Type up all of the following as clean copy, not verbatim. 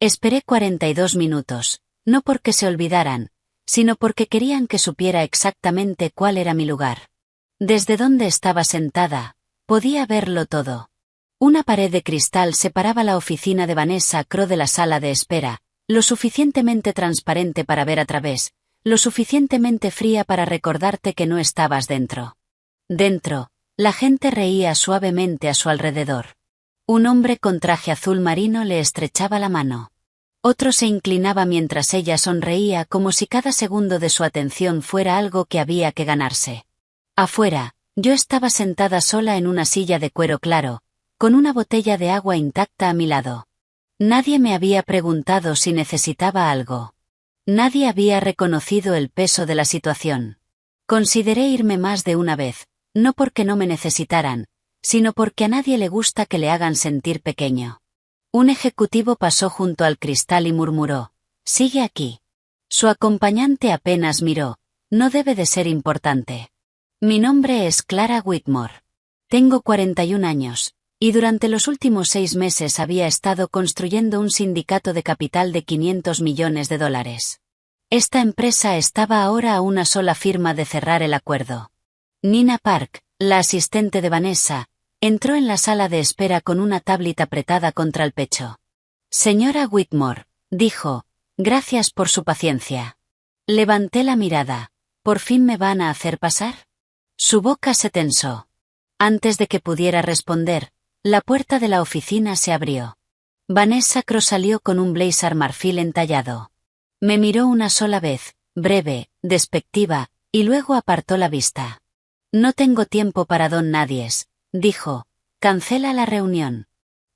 Esperé 42 minutos, no porque se olvidaran, sino porque querían que supiera exactamente cuál era mi lugar. Desde donde estaba sentada, podía verlo todo. Una pared de cristal separaba la oficina de Vanessa Crowe de la sala de espera, lo suficientemente transparente para ver a través, lo suficientemente fría para recordarte que no estabas dentro. Dentro, la gente reía suavemente a su alrededor. Un hombre con traje azul marino le estrechaba la mano. Otro se inclinaba mientras ella sonreía como si cada segundo de su atención fuera algo que había que ganarse. Afuera, yo estaba sentada sola en una silla de cuero claro, con una botella de agua intacta a mi lado. Nadie me había preguntado si necesitaba algo. Nadie había reconocido el peso de la situación. Consideré irme más de una vez, no porque no me necesitaran, sino porque a nadie le gusta que le hagan sentir pequeño. Un ejecutivo pasó junto al cristal y murmuró: «Sigue aquí». Su acompañante apenas miró: «No debe de ser importante». Mi nombre es Clara Whitmore. Tengo 41 años, y durante los últimos 6 meses había estado construyendo un sindicato de capital de $500 millones. Esta empresa estaba ahora a una sola firma de cerrar el acuerdo. Nina Park, la asistente de Vanessa, entró en la sala de espera con una tablet apretada contra el pecho. «Señora Whitmore», dijo, «gracias por su paciencia». Levanté la mirada. «¿Por fin me van a hacer pasar?». Su boca se tensó. Antes de que pudiera responder, la puerta de la oficina se abrió. Vanessa Crowe salió con un blazer marfil entallado. Me miró una sola vez, breve, despectiva, y luego apartó la vista. «No tengo tiempo para don Nadies», dijo. «Cancela la reunión».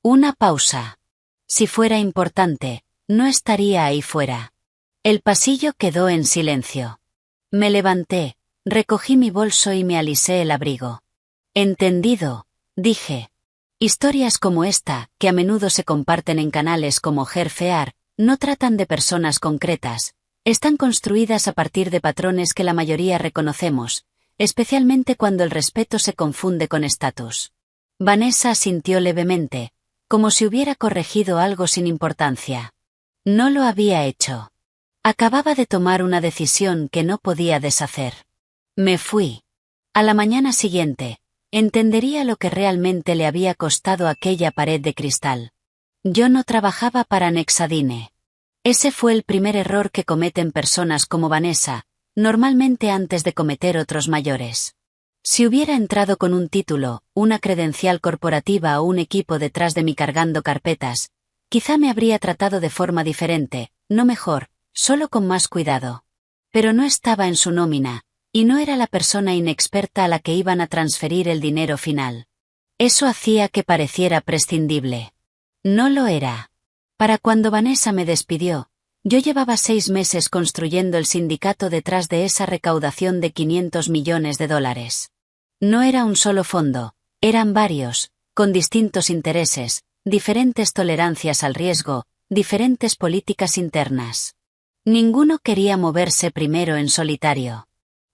Una pausa. Si fuera importante, no estaría ahí fuera. El pasillo quedó en silencio. Me levanté, recogí mi bolso y me alisé el abrigo. «Entendido», dije. Historias como esta, que a menudo se comparten en canales como Her no tratan de personas concretas, están construidas a partir de patrones que la mayoría reconocemos, especialmente cuando el respeto se confunde con estatus. Vanessa asintió levemente, como si hubiera corregido algo sin importancia. No lo había hecho. Acababa de tomar una decisión que no podía deshacer. Me fui. A la mañana siguiente, entendería lo que realmente le había costado aquella pared de cristal. Yo no trabajaba para Nexadine. Ese fue el primer error que cometen personas como Vanessa, normalmente antes de cometer otros mayores. Si hubiera entrado con un título, una credencial corporativa o un equipo detrás de mí cargando carpetas, quizá me habría tratado de forma diferente, no mejor, solo con más cuidado. Pero no estaba en su nómina, y no era la persona inexperta a la que iban a transferir el dinero final. Eso hacía que pareciera prescindible. No lo era. Para cuando Vanessa me despidió, yo llevaba 6 meses construyendo el sindicato detrás de esa recaudación de $500 millones. No era un solo fondo, eran varios, con distintos intereses, diferentes tolerancias al riesgo, diferentes políticas internas. Ninguno quería moverse primero en solitario.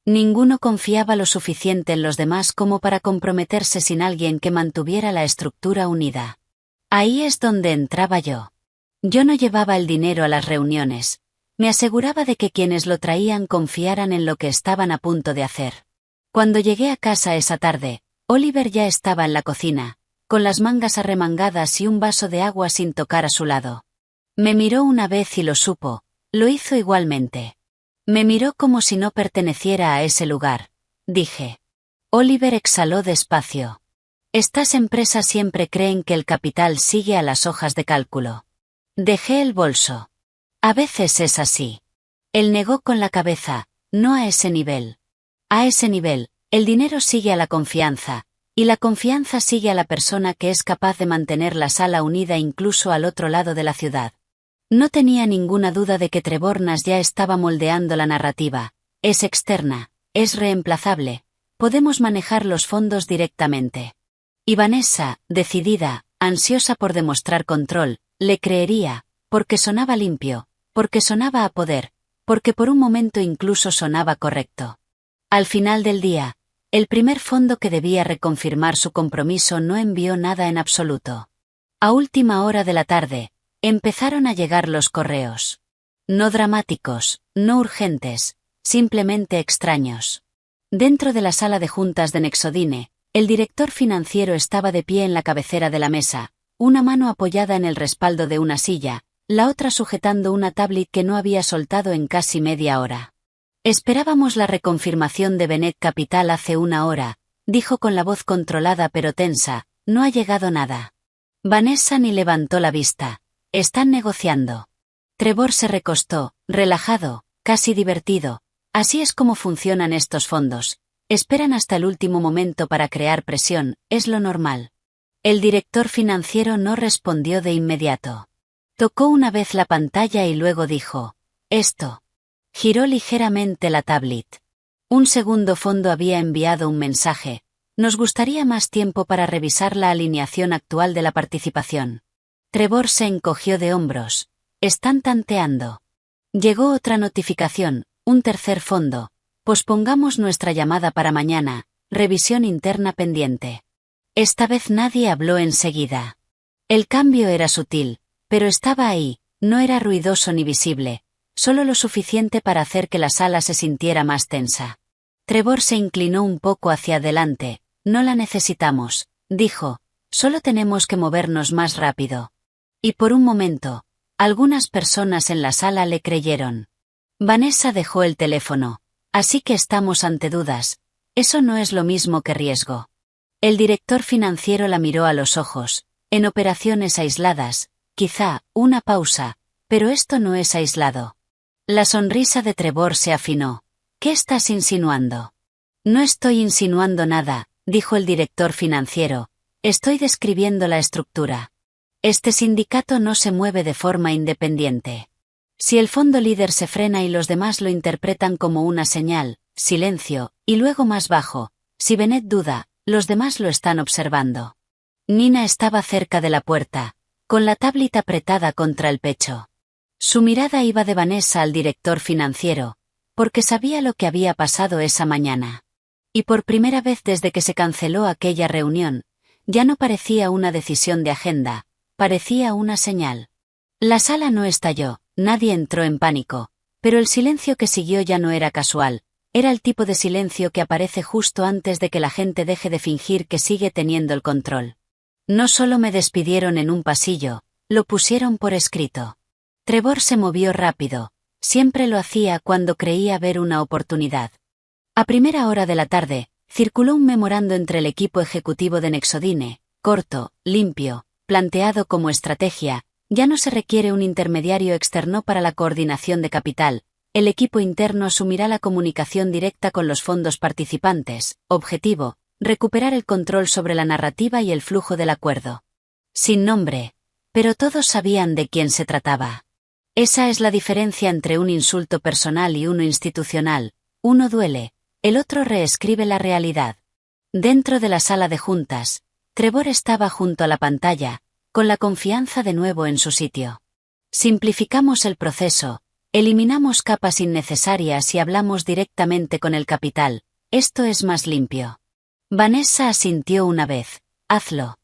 Ninguno confiaba lo suficiente en los demás como para comprometerse sin alguien que mantuviera la estructura unida. Ahí es donde entraba yo. Yo no llevaba el dinero a las reuniones. Me aseguraba de que quienes lo traían confiaran en lo que estaban a punto de hacer. Cuando llegué a casa esa tarde, Oliver ya estaba en la cocina, con las mangas arremangadas y un vaso de agua sin tocar a su lado. Me miró una vez y lo supo, lo hizo igualmente. Me miró como si no perteneciera a ese lugar, dije. Oliver exhaló despacio. Estas empresas siempre creen que el capital sigue a las hojas de cálculo. Dejé el bolso. A veces es así. Él negó con la cabeza, no a ese nivel. A ese nivel, el dinero sigue a la confianza, y la confianza sigue a la persona que es capaz de mantener la sala unida incluso al otro lado de la ciudad. No tenía ninguna duda de que Trebornas ya estaba moldeando la narrativa. Es externa, es reemplazable, podemos manejar los fondos directamente. Y Vanessa, decidida, ansiosa por demostrar control, le creería, porque sonaba limpio, porque sonaba a poder, porque por un momento incluso sonaba correcto. Al final del día, el primer fondo que debía reconfirmar su compromiso no envió nada en absoluto. A última hora de la tarde, Empezaron a llegar los correos. No dramáticos, no urgentes, simplemente extraños. Dentro de la sala de juntas de Nexodine, el director financiero estaba de pie en la cabecera de la mesa, una mano apoyada en el respaldo de una silla, la otra sujetando una tablet que no había soltado en casi media hora. Esperábamos la reconfirmación de Benet Capital hace una hora, dijo con la voz controlada pero tensa, no ha llegado nada. Vanessa ni levantó la vista. Están negociando. Trevor se recostó, relajado, casi divertido. Así es como funcionan estos fondos. Esperan hasta el último momento para crear presión, es lo normal. El director financiero no respondió de inmediato. Tocó una vez la pantalla y luego dijo, esto. Giró ligeramente la tablet. Un segundo fondo había enviado un mensaje. Nos gustaría más tiempo para revisar la alineación actual de la participación. Trevor se encogió de hombros. Están tanteando. Llegó otra notificación, un tercer fondo. Pospongamos nuestra llamada para mañana, revisión interna pendiente. Esta vez nadie habló enseguida. El cambio era sutil, pero estaba ahí, no era ruidoso ni visible, solo lo suficiente para hacer que la sala se sintiera más tensa. Trevor se inclinó un poco hacia adelante. No la necesitamos, dijo, solo tenemos que movernos más rápido. Y por un momento, algunas personas en la sala le creyeron. Vanessa dejó el teléfono. Así que estamos ante dudas. Eso no es lo mismo que riesgo. El director financiero la miró a los ojos. En operaciones aisladas, quizá, una pausa, pero esto no es aislado. La sonrisa de Trevor se afinó. ¿Qué estás insinuando? No estoy insinuando nada, dijo el director financiero. Estoy describiendo la estructura. Este sindicato no se mueve de forma independiente. Si el fondo líder se frena y los demás lo interpretan como una señal, silencio, y luego más bajo, si Benet duda, los demás lo están observando. Nina estaba cerca de la puerta, con la tablet apretada contra el pecho. Su mirada iba de Vanessa al director financiero, porque sabía lo que había pasado esa mañana. Y por primera vez desde que se canceló aquella reunión, ya no parecía una decisión de agenda, parecía una señal. La sala no estalló, nadie entró en pánico, pero el silencio que siguió ya no era casual, era el tipo de silencio que aparece justo antes de que la gente deje de fingir que sigue teniendo el control. No solo me despidieron en un pasillo, lo pusieron por escrito. Trevor se movió rápido, siempre lo hacía cuando creía ver una oportunidad. A primera hora de la tarde, circuló un memorando entre el equipo ejecutivo de Nexodine, corto, limpio, planteado como estrategia. Ya no se requiere un intermediario externo para la coordinación de capital, el equipo interno asumirá la comunicación directa con los fondos participantes. Objetivo, recuperar el control sobre la narrativa y el flujo del acuerdo. Sin nombre, pero todos sabían de quién se trataba. Esa es la diferencia entre un insulto personal y uno institucional. Uno duele, el otro reescribe la realidad. Dentro de la sala de juntas, Trevor estaba junto a la pantalla, con la confianza de nuevo en su sitio. Simplificamos el proceso, eliminamos capas innecesarias y hablamos directamente con el capital, esto es más limpio. Vanessa asintió una vez, hazlo.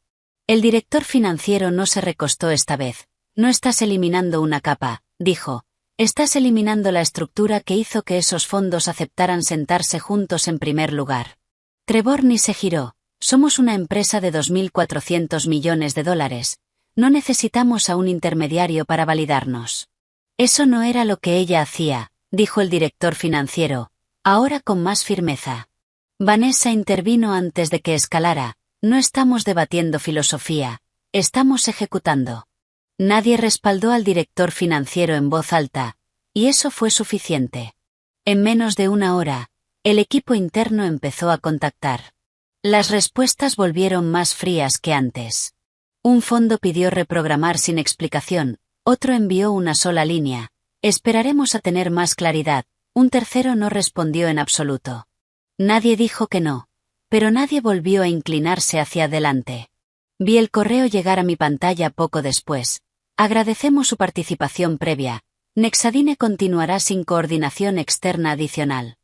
El director financiero no se recostó esta vez, no estás eliminando una capa, dijo, estás eliminando la estructura que hizo que esos fondos aceptaran sentarse juntos en primer lugar. Trevor ni se giró. Somos una empresa de 2.400 millones de dólares. No necesitamos a un intermediario para validarnos. Eso no era lo que ella hacía, dijo el director financiero, ahora con más firmeza. Vanessa intervino antes de que escalara. No estamos debatiendo filosofía, estamos ejecutando. Nadie respaldó al director financiero en voz alta, y eso fue suficiente. En menos de una hora, el equipo interno empezó a contactar. Las respuestas volvieron más frías que antes. Un fondo pidió reprogramar sin explicación, otro envió una sola línea. Esperaremos a tener más claridad. Un tercero no respondió en absoluto. Nadie dijo que no, pero nadie volvió a inclinarse hacia adelante. Vi el correo llegar a mi pantalla poco después. Agradecemos su participación previa. Nexodine continuará sin coordinación externa adicional.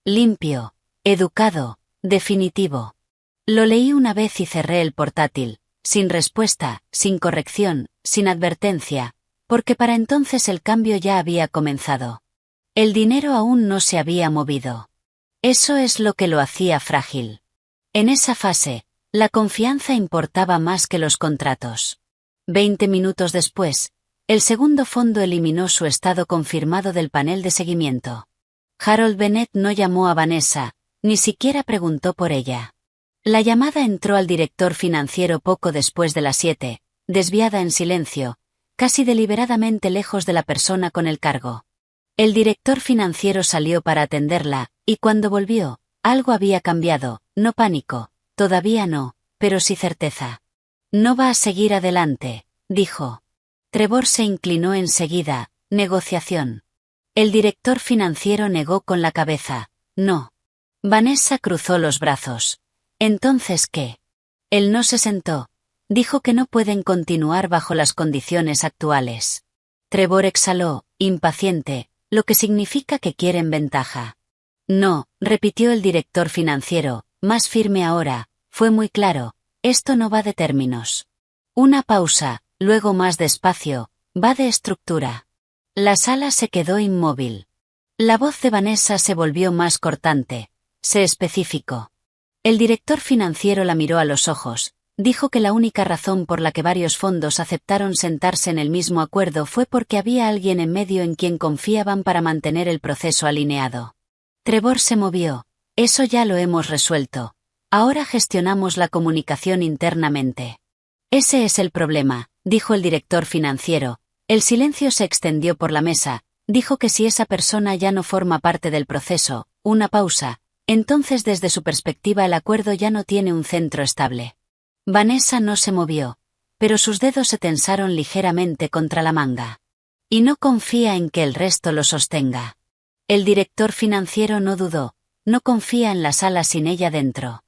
Limpio, educado, definitivo. Lo leí una vez y cerré el portátil, sin respuesta, sin corrección, sin advertencia, porque para entonces el cambio ya había comenzado. El dinero aún no se había movido. Eso es lo que lo hacía frágil. En esa fase, la confianza importaba más que los contratos. 20 minutos después, el segundo fondo eliminó su estado confirmado del panel de seguimiento. Harold Bennett no llamó a Vanessa, ni siquiera preguntó por ella. La llamada entró al director financiero poco después de las 7, desviada en silencio, casi deliberadamente lejos de la persona con el cargo. El director financiero salió para atenderla, y cuando volvió, algo había cambiado, no pánico, todavía no, pero sí certeza. No va a seguir adelante, dijo. Trevor se inclinó enseguida, negociación. El director financiero negó con la cabeza, no. Vanessa cruzó los brazos. ¿Entonces qué? Él no se sentó. Dijo que no pueden continuar bajo las condiciones actuales. Trevor exhaló, impaciente, lo que significa que quieren ventaja. No, repitió el director financiero, más firme ahora, fue muy claro, esto no va de términos. Una pausa, luego más despacio, va de estructura. La sala se quedó inmóvil. La voz de Vanessa se volvió más cortante, se especificó. El director financiero la miró a los ojos, dijo que la única razón por la que varios fondos aceptaron sentarse en el mismo acuerdo fue porque había alguien en medio en quien confiaban para mantener el proceso alineado. Trevor se movió, eso ya lo hemos resuelto. Ahora gestionamos la comunicación internamente. Ese es el problema, dijo el director financiero. El silencio se extendió por la mesa, dijo que si esa persona ya no forma parte del proceso, una pausa, entonces desde su perspectiva el acuerdo ya no tiene un centro estable. Vanessa no se movió, pero sus dedos se tensaron ligeramente contra la manga. Y no confía en que el resto lo sostenga. El director financiero no dudó, no confía en la sala sin ella dentro.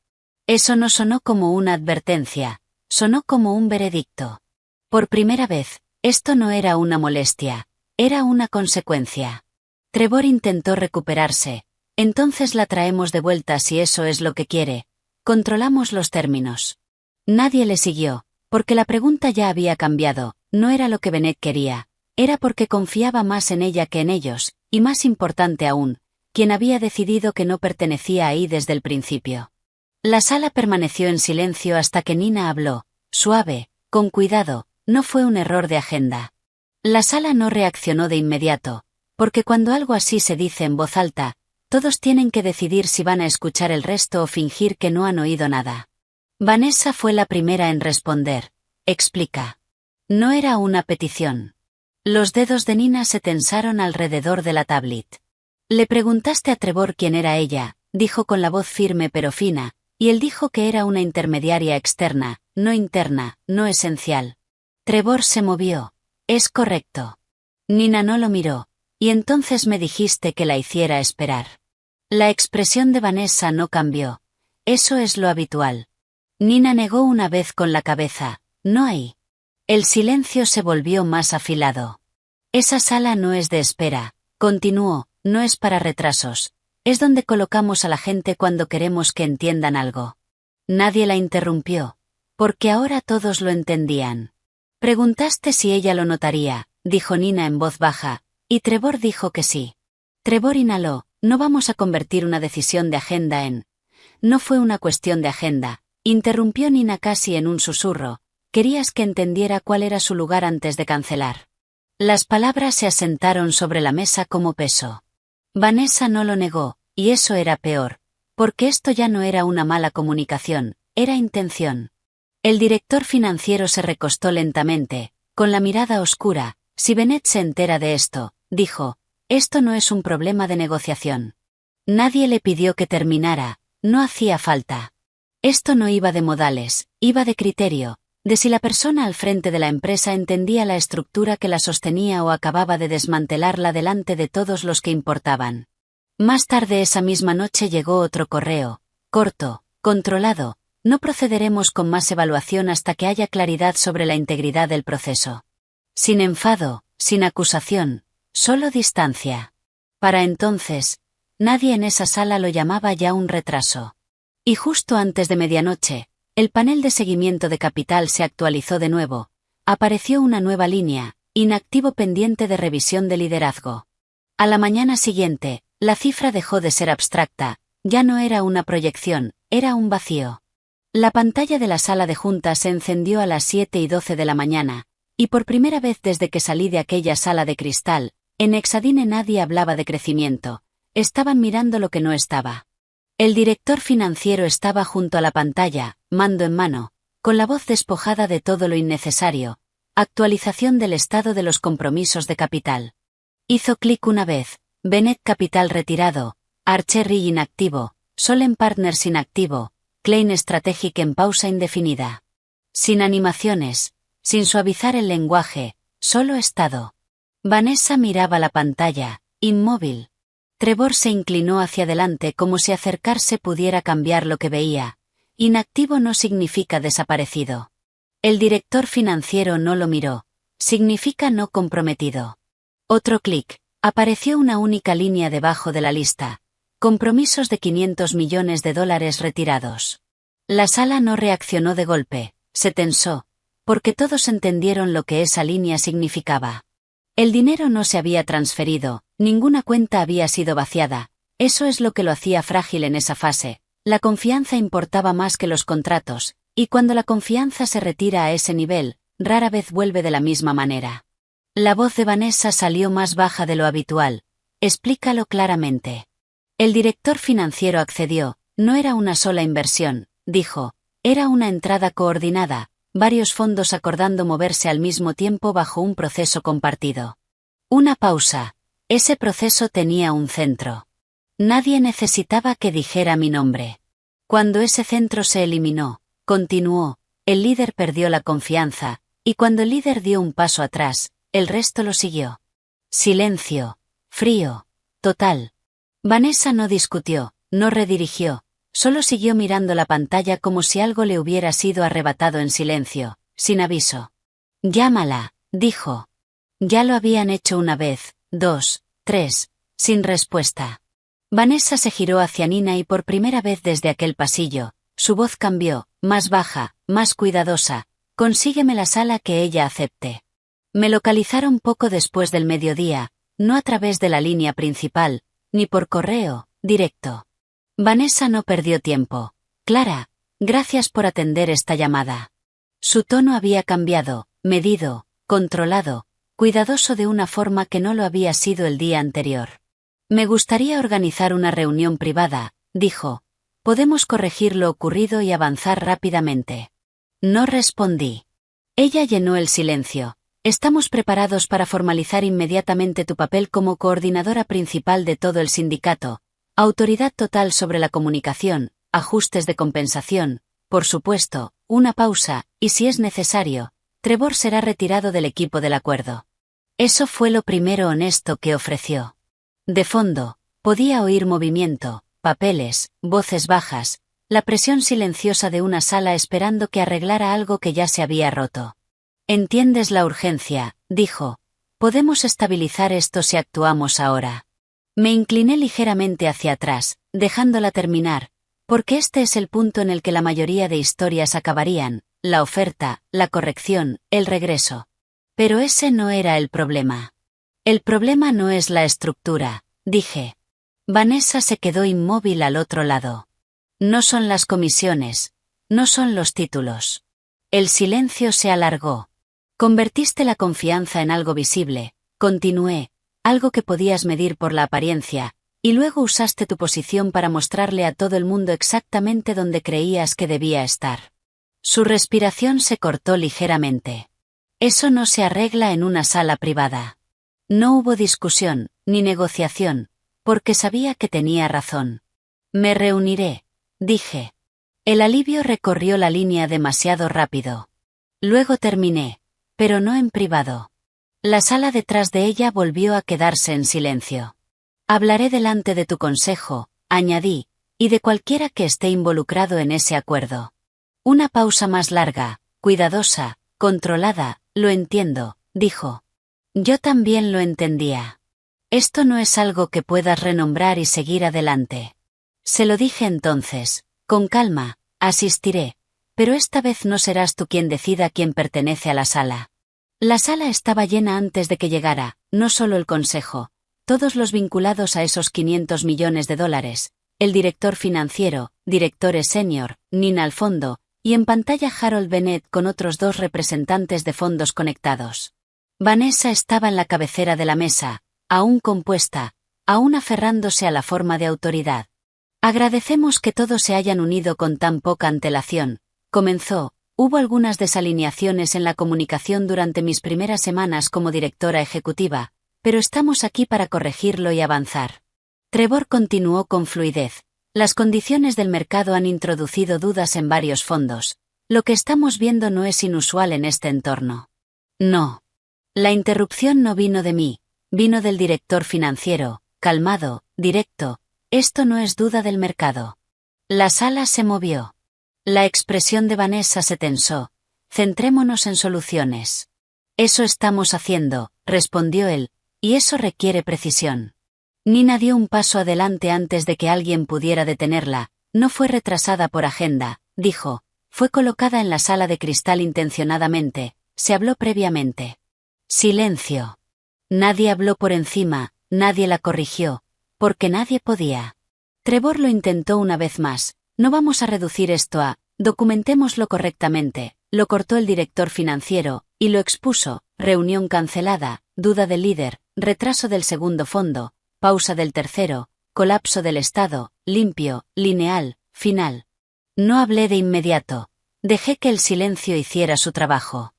Eso no sonó como una advertencia, sonó como un veredicto. Por primera vez, esto no era una molestia, era una consecuencia. Trevor intentó recuperarse, entonces la traemos de vuelta si eso es lo que quiere, controlamos los términos. Nadie le siguió, porque la pregunta ya había cambiado, no era lo que Bennett quería, era porque confiaba más en ella que en ellos, y más importante aún, quien había decidido que no pertenecía ahí desde el principio. La sala permaneció en silencio hasta que Nina habló, suave, con cuidado, no fue un error de agenda. La sala no reaccionó de inmediato, porque cuando algo así se dice en voz alta, todos tienen que decidir si van a escuchar el resto o fingir que no han oído nada. Vanessa fue la primera en responder, explica. No era una petición. Los dedos de Nina se tensaron alrededor de la tablet. Le preguntaste a Trevor quién era ella, dijo con la voz firme pero fina, y él dijo que era una intermediaria externa, no interna, no esencial. Trevor se movió. Es correcto. Nina no lo miró, y entonces me dijiste que la hiciera esperar. La expresión de Vanessa no cambió. Eso es lo habitual. Nina negó una vez con la cabeza, no hay. El silencio se volvió más afilado. Esa sala no es de espera, continuó, no es para retrasos, es donde colocamos a la gente cuando queremos que entiendan algo. Nadie la interrumpió, porque ahora todos lo entendían. Preguntaste si ella lo notaría, dijo Nina en voz baja, y Trevor dijo que sí. Trevor inhaló, no vamos a convertir una decisión de agenda en... No fue una cuestión de agenda, interrumpió Nina casi en un susurro, querías que entendiera cuál era su lugar antes de cancelar. Las palabras se asentaron sobre la mesa como peso. Vanessa no lo negó, y eso era peor, porque esto ya no era una mala comunicación, era intención. El director financiero se recostó lentamente, con la mirada oscura. Si Bennett se entera de esto, dijo, esto no es un problema de negociación. Nadie le pidió que terminara, no hacía falta. Esto no iba de modales, iba de criterio, de si la persona al frente de la empresa entendía la estructura que la sostenía o acababa de desmantelarla delante de todos los que importaban. Más tarde esa misma noche llegó otro correo, corto, controlado, no procederemos con más evaluación hasta que haya claridad sobre la integridad del proceso. Sin enfado, sin acusación, solo distancia. Para entonces, nadie en esa sala lo llamaba ya un retraso. Y justo antes de medianoche, el panel de seguimiento de capital se actualizó de nuevo. Apareció una nueva línea, inactivo pendiente de revisión de liderazgo. A la mañana siguiente, la cifra dejó de ser abstracta, ya no era una proyección, era un vacío. La pantalla de la sala de juntas se encendió a las 7:12 de la mañana, y por primera vez desde que salí de aquella sala de cristal, en Exadine nadie hablaba de crecimiento, estaban mirando lo que no estaba. El director financiero estaba junto a la pantalla, mando en mano, con la voz despojada de todo lo innecesario. Actualización del estado de los compromisos de capital. Hizo clic una vez, Bennett Capital retirado, Archerry inactivo, Solen Partners inactivo, Klein Strategic en pausa indefinida. Sin animaciones, sin suavizar el lenguaje, solo estado. Vanessa miraba la pantalla, inmóvil. Trevor se inclinó hacia adelante como si acercarse pudiera cambiar lo que veía. Inactivo no significa desaparecido. El director financiero no lo miró. Significa no comprometido. Otro clic. Apareció una única línea debajo de la lista. Compromisos de $500 millones retirados. La sala no reaccionó de golpe, se tensó, porque todos entendieron lo que esa línea significaba. El dinero no se había transferido, ninguna cuenta había sido vaciada, eso es lo que lo hacía frágil en esa fase. La confianza importaba más que los contratos, y cuando la confianza se retira a ese nivel, rara vez vuelve de la misma manera. La voz de Vanessa salió más baja de lo habitual. Explícalo claramente. El director financiero accedió, no era una sola inversión, dijo, era una entrada coordinada, varios fondos acordando moverse al mismo tiempo bajo un proceso compartido. Una pausa. Ese proceso tenía un centro. Nadie necesitaba que dijera mi nombre. Cuando ese centro se eliminó, continuó, el líder perdió la confianza, y cuando el líder dio un paso atrás, el resto lo siguió. Silencio. Frío. Total. Vanessa no discutió, no redirigió, solo siguió mirando la pantalla como si algo le hubiera sido arrebatado en silencio, sin aviso. Llámala, dijo. Ya lo habían hecho una vez, dos, tres, sin respuesta. Vanessa se giró hacia Nina y por primera vez desde aquel pasillo, su voz cambió, más baja, más cuidadosa. Consígueme la sala que ella acepte. Me localizaron poco después del mediodía, no a través de la línea principal, ni por correo, directo. Vanessa no perdió tiempo. Clara, gracias por atender esta llamada. Su tono había cambiado, medido, controlado, cuidadoso de una forma que no lo había sido el día anterior. Me gustaría organizar una reunión privada, dijo. Podemos corregir lo ocurrido y avanzar rápidamente. No respondí. Ella llenó el silencio. Estamos preparados para formalizar inmediatamente tu papel como coordinadora principal de todo el sindicato, autoridad total sobre la comunicación, ajustes de compensación, por supuesto, una pausa, y si es necesario, Trevor será retirado del equipo del acuerdo. Eso fue lo primero honesto que ofreció. De fondo, podía oír movimiento, papeles, voces bajas, la presión silenciosa de una sala esperando que arreglara algo que ya se había roto. Entiendes la urgencia, dijo. Podemos estabilizar esto si actuamos ahora. Me incliné ligeramente hacia atrás, dejándola terminar, porque este es el punto en el que la mayoría de historias acabarían, la oferta, la corrección, el regreso. Pero ese no era el problema. El problema no es la estructura, dije. Vanessa se quedó inmóvil al otro lado. No son las comisiones, no son los títulos. El silencio se alargó. Convertiste la confianza en algo visible, continué, algo que podías medir por la apariencia, y luego usaste tu posición para mostrarle a todo el mundo exactamente dónde creías que debía estar. Su respiración se cortó ligeramente. Eso no se arregla en una sala privada. No hubo discusión, ni negociación, porque sabía que tenía razón. Me reuniré, dije. El alivio recorrió la línea demasiado rápido. Luego terminé, pero no en privado. La sala detrás de ella volvió a quedarse en silencio. Hablaré delante de tu consejo, añadí, y de cualquiera que esté involucrado en ese acuerdo. Una pausa más larga, cuidadosa, controlada, lo entiendo, dijo. Yo también lo entendía. Esto no es algo que puedas renombrar y seguir adelante. Se lo dije entonces, con calma, asistiré, pero esta vez no serás tú quien decida quién pertenece a la sala. La sala estaba llena antes de que llegara, no solo el consejo, todos los vinculados a esos 500 millones de dólares, el director financiero, directores senior, Nina al fondo, y en pantalla Harold Bennett con otros 2 representantes de fondos conectados. Vanessa estaba en la cabecera de la mesa, aún compuesta, aún aferrándose a la forma de autoridad. Agradecemos que todos se hayan unido con tan poca antelación, comenzó. Hubo algunas desalineaciones en la comunicación durante mis primeras semanas como directora ejecutiva, pero estamos aquí para corregirlo y avanzar. Trevor continuó con fluidez. Las condiciones del mercado han introducido dudas en varios fondos. Lo que estamos viendo no es inusual en este entorno. No. La interrupción no vino de mí, vino del director financiero, calmado, directo. Esto no es duda del mercado. La sala se movió. La expresión de Vanessa se tensó. Centrémonos en soluciones. Eso estamos haciendo, respondió él, y eso requiere precisión. Nina dio un paso adelante antes de que alguien pudiera detenerla. No fue retrasada por agenda, dijo. Fue colocada en la sala de cristal intencionadamente. Se habló previamente. Silencio. Nadie habló por encima, nadie la corrigió, porque nadie podía. Trevor lo intentó una vez más. No vamos a reducir esto a, documentémoslo correctamente, lo cortó el director financiero, y lo expuso, reunión cancelada, duda del líder, retraso del segundo fondo, pausa del tercero, colapso del estado, limpio, lineal, final. No hablé de inmediato. Dejé que el silencio hiciera su trabajo.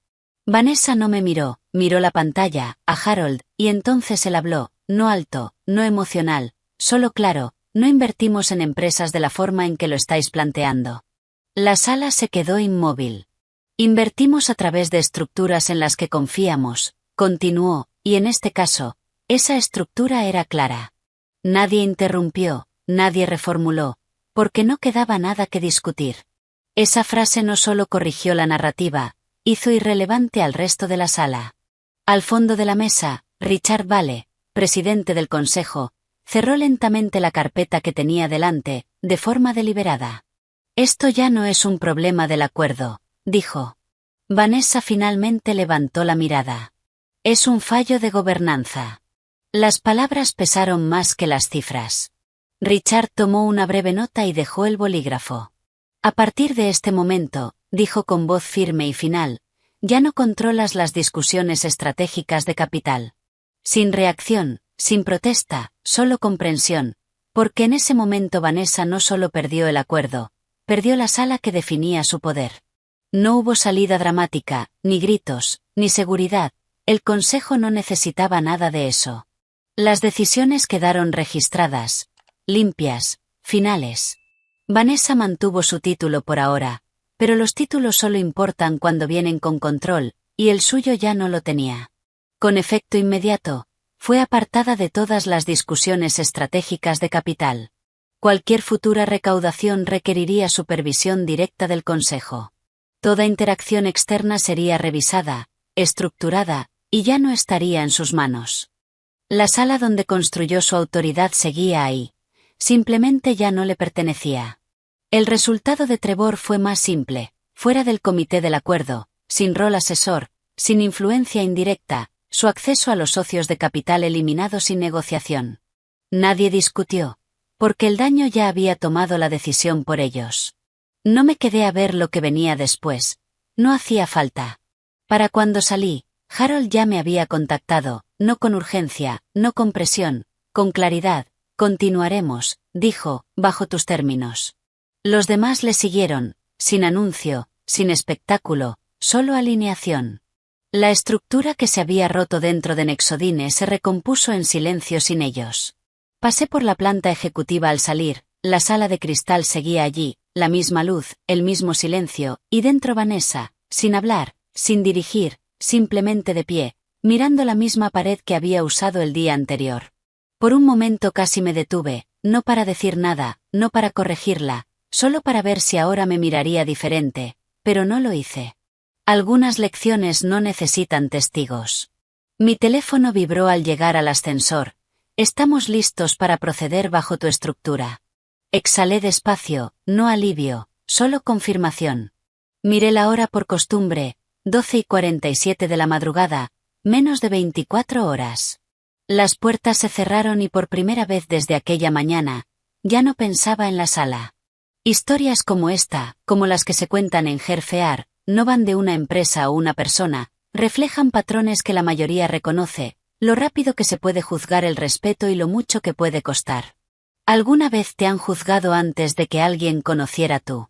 Vanessa no me miró, miró la pantalla, a Harold, y entonces él habló, no alto, no emocional, solo claro. No invertimos en empresas de la forma en que lo estáis planteando. La sala se quedó inmóvil. Invertimos a través de estructuras en las que confiamos, continuó, y en este caso, esa estructura era clara. Nadie interrumpió, nadie reformuló, porque no quedaba nada que discutir. Esa frase no solo corrigió la narrativa, hizo irrelevante al resto de la sala. Al fondo de la mesa, Richard Vale, presidente del consejo, cerró lentamente la carpeta que tenía delante, de forma deliberada. Esto ya no es un problema del acuerdo, dijo. Vanessa finalmente levantó la mirada. Es un fallo de gobernanza. Las palabras pesaron más que las cifras. Richard tomó una breve nota y dejó el bolígrafo. A partir de este momento, dijo con voz firme y final, ya no controlas las discusiones estratégicas de capital. Sin reacción, sin protesta, solo comprensión, porque en ese momento Vanessa no solo perdió el acuerdo, perdió la sala que definía su poder. No hubo salida dramática, ni gritos, ni seguridad, el consejo no necesitaba nada de eso. Las decisiones quedaron registradas, limpias, finales. Vanessa mantuvo su título por ahora, pero los títulos solo importan cuando vienen con control, y el suyo ya no lo tenía. Con efecto inmediato, fue apartada de todas las discusiones estratégicas de capital. Cualquier futura recaudación requeriría supervisión directa del Consejo. Toda interacción externa sería revisada, estructurada, y ya no estaría en sus manos. La sala donde construyó su autoridad seguía ahí. Simplemente ya no le pertenecía. El resultado de Trevor fue más simple, fuera del comité del acuerdo, sin rol asesor, sin influencia indirecta, su acceso a los socios de capital eliminado sin negociación. Nadie discutió, porque el daño ya había tomado la decisión por ellos. No me quedé a ver lo que venía después. No hacía falta. Para cuando salí, Harold ya me había contactado, no con urgencia, no con presión, con claridad. Continuaremos, dijo, bajo tus términos. Los demás le siguieron, sin anuncio, sin espectáculo, solo alineación. La estructura que se había roto dentro de Nexodine se recompuso en silencio sin ellos. Pasé por la planta ejecutiva al salir, la sala de cristal seguía allí, la misma luz, el mismo silencio, y dentro Vanessa, sin hablar, sin dirigir, simplemente de pie, mirando la misma pared que había usado el día anterior. Por un momento casi me detuve, no para decir nada, no para corregirla, solo para ver si ahora me miraría diferente, pero no lo hice. Algunas lecciones no necesitan testigos. Mi teléfono vibró al llegar al ascensor. Estamos listos para proceder bajo tu estructura. Exhalé despacio, no alivio, solo confirmación. Miré la hora por costumbre, 12:47 de la madrugada, menos de 24 horas. Las puertas se cerraron y por primera vez desde aquella mañana, ya no pensaba en la sala. Historias como esta, como las que se cuentan en Gerfear, no van de una empresa o una persona, reflejan patrones que la mayoría reconoce, lo rápido que se puede juzgar el respeto y lo mucho que puede costar. ¿Alguna vez te han juzgado antes de que alguien conociera tú?